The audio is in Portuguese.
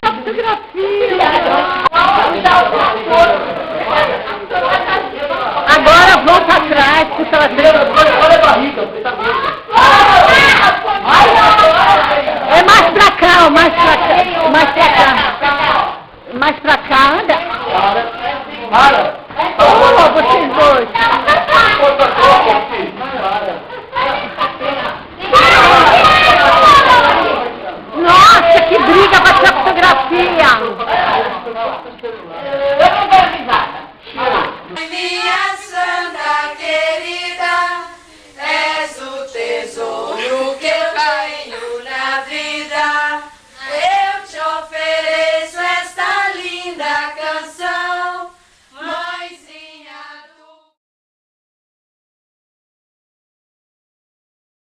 Fotografia! Agora volta atrás, pro traseiro. Olha a barriga, você tá gordo. É mais pra cá, mais pra cá, mais pra cá. Mais pra cá, anda. Para! Ô, vocês dois. Outra coisa, filho. Nossa, que briga pra tirar fotografia. Eu não dou risada. Minha santa querida, és o tesouro